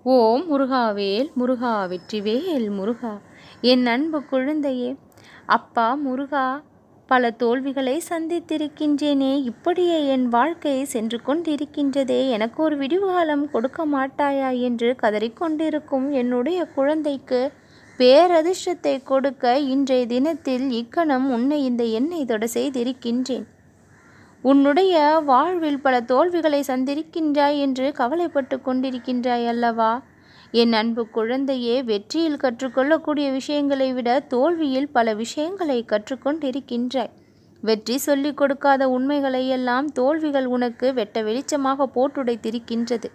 ஓம் முருகாவேல் முருகா வெற்றிவேல் முருகா. என் அன்பு குழந்தையே, அப்பா முருகா, பல தோல்விகளை சந்தித்திருக்கின்றேனே, இப்படியே என் வாழ்க்கை சென்று கொண்டிருக்கின்றதே, எனக்கு ஒரு விடிவுகாலம் கொடுக்க மாட்டாயா என்று கதறிக்கொண்டிருக்கும் என்னுடைய குழந்தைக்கு பேரதிர்ஷ்டத்தை கொடுக்க இன்றைய தினத்தில் இக்கணம் உன்னை இந்த எண்ணெய் தொட செய்திருக்கின்றேன். உன்னுடைய வாழ்வில் பல தோல்விகளை சந்திருக்கின்றாய் என்று கவலைப்பட்டு கொண்டிருக்கின்றாய் அல்லவா? என் அன்பு குழந்தையே, வெற்றியில் கற்றுக்கொள்ளக்கூடிய விஷயங்களை விட தோல்வியில் பல விஷயங்களை கற்றுக்கொண்டிருக்கின்றாய். வெற்றி சொல்லிக் கொடுக்காத உண்மைகளை எல்லாம் தோல்விகள் உனக்கு வெட்ட வெளிச்சமாக போட்டுடைத்திருக்கின்றது.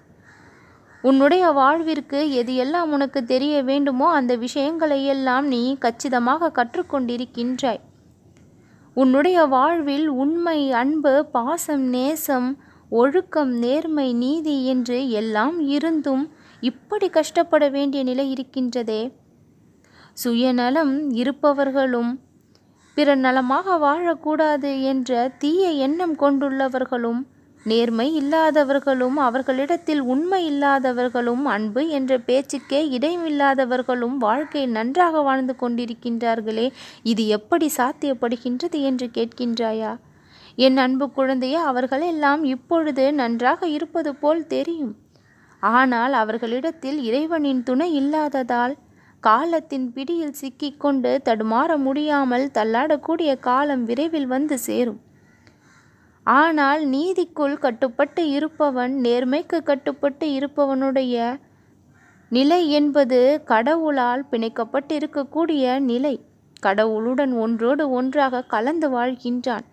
உன்னுடைய வாழ்விற்கு எது எல்லாம் உனக்கு தெரிய வேண்டுமோ அந்த விஷயங்களை எல்லாம் நீ கச்சிதமாக கற்றுக்கொண்டிருக்கின்றாய். உன்னுடைய வாழ்வில் உண்மை, அன்பு, பாசம், நேசம், ஒழுக்கம், நேர்மை, நீதி என்று எல்லாம் இருந்தும் இப்படி கஷ்டப்பட வேண்டிய நிலை இருக்கின்றதே. சுயநலம் இருப்பவர்களும் பிறர் நலமாக வாழக்கூடாது என்ற தீய எண்ணம் கொண்டுள்ளவர்களும், நேர்மை இல்லாதவர்களும், அவர்களிடத்தில் உண்மை இல்லாதவர்களும், அன்பு என்ற பேச்சுக்கே இடமில்லாதவர்களும் வாழ்க்கையில் நன்றாக வாழ்ந்து கொண்டிருக்கின்றார்களே, இது எப்படி சாத்தியப்படுகின்றது என்று கேட்கின்றாயா? என் அன்பு குழந்தையே, அவர்களெல்லாம் இப்பொழுது நன்றாக இருப்பது போல் தெரியும். ஆனால் அவர்களிடத்தில் இறைவனின் துணை இல்லாததால் காலத்தின் பிடியில் சிக்கிக்கொண்டு தடுமாற முடியாமல் தள்ளாடக்கூடிய காலம் விரைவில் வந்து சேரும். ஆனால் நீதிக்குள் கட்டுப்பட்டு இருப்பவன், நேர்மைக்கு கட்டுப்பட்டு இருப்பவனுடைய நிலை என்பது கடவுளால் பிணைக்கப்பட்டிருக்கக்கூடிய நிலை. கடவுளுடன் ஒன்றோடு ஒன்றாக கலந்து வாழ்கின்றான்.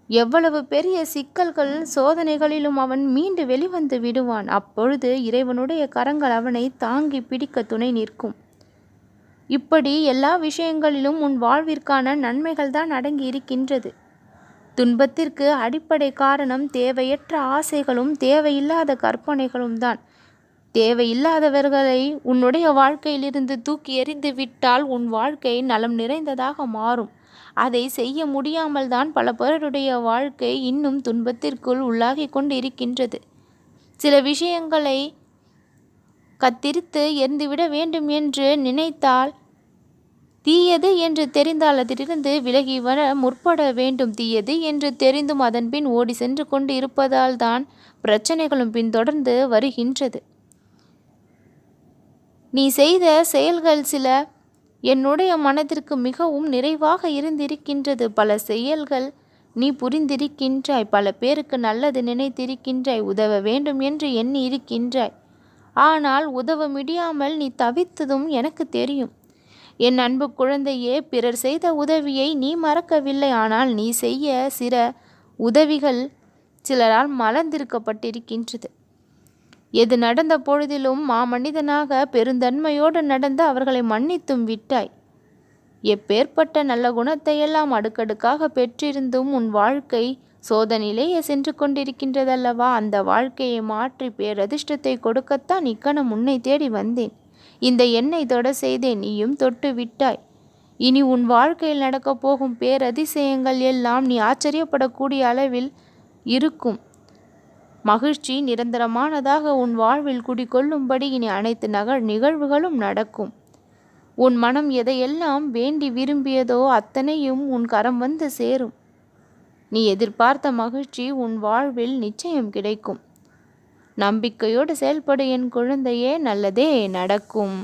எவ்வளவு பெரிய சிக்கல்கள், சோதனைகளிலும் அவன் மீண்டு வெளிவந்து விடுவான். அப்பொழுது இறைவனுடைய கரங்கள் அவனை தாங்கி பிடிக்க துணை நிற்கும். இப்படி எல்லா விஷயங்களிலும் உன் வாழ்விற்கான நன்மைகள் தான் அடங்கி இருக்கின்றது. துன்பத்திற்கு அடிப்படை காரணம் தேவையற்ற ஆசைகளும் தேவையில்லாத கற்பனைகளும் தான். தேவையில்லாதவர்களை உன்னுடைய வாழ்க்கையிலிருந்து தூக்கி எறிந்து விட்டால் உன் வாழ்க்கை நலம் நிறைந்ததாக மாறும். அதை செய்ய முடியாமல் தான் பல பேருடைய வாழ்க்கை இன்னும் துன்பத்திற்குள் உள்ளாகி கொண்டு இருக்கின்றது. சில விஷயங்களை கத்தரித்து எரிந்துவிட வேண்டும் என்று நினைத்தால், தீயது என்று தெரிந்தால் அதிலிருந்து விலகி வர முற்பட வேண்டும். தீயது என்று தெரிந்தும் அதன்பின் ஓடி சென்று கொண்டு இருப்பதால் தான் பிரச்சனைகளும் பின்தொடர்ந்து வருகின்றது. நீ செய்த செயல்கள் சில என்னுடைய மனதிற்கு மிகவும் நிறைவாக இருந்திருக்கின்றது. பல செயல்கள் நீ புரிந்திருக்கின்றாய். பல பேருக்கு நல்லது நினைத்திருக்கின்றாய். உதவ வேண்டும் என்று எண்ணி இருக்கின்றாய். ஆனால் உதவ முடியாமல் நீ தவித்ததும் எனக்கு தெரியும். என் அன்பு குழந்தையே, பிறர் செய்த உதவியை நீ மறக்கவில்லை. ஆனால் நீ செய்ய சில உதவிகள் சிலரால் மறந்திருக்கப்பட்டிருக்கின்றது. எது நடந்த பொழுதிலும் மாமனிதனாக பெருந்தன்மையோடு நடந்து அவர்களை மன்னித்தும் விட்டாய். எப்பேற்பட்ட நல்ல குணத்தையெல்லாம் அடுக்கடுக்காக பெற்றிருந்தும் உன் வாழ்க்கை சோதனையிலேயே சென்று கொண்டிருக்கின்றதல்லவா? அந்த வாழ்க்கையை மாற்றி பேரதிர்ஷ்டத்தை கொடுக்கத்தான் இக்கணம் உன்னை தேடி வந்தேன். இந்த எண்ணெய் தொட செய்தேன், நீயும் தொட்டு விட்டாய். இனி உன் வாழ்க்கையில் நடக்கப் போகும் பேரதிசயங்கள் எல்லாம் நீ ஆச்சரியப்படக்கூடிய அளவில் இருக்கும். மகிழ்ச்சி நிரந்தரமானதாக உன் வாழ்வில் குடிகொள்ளும்படி இனி அனைத்து நிகழ்வுகளும் நடக்கும். உன் மனம் எதையெல்லாம் வேண்டி விரும்பியதோ அத்தனையும் உன் கரம் வந்து சேரும். நீ எதிர்பார்த்த மகிழ்ச்சி உன் வாழ்வில் நிச்சயம் கிடைக்கும். நம்பிக்கையோடு செயல்படு என் குழந்தையே, நல்லதே நடக்கும்.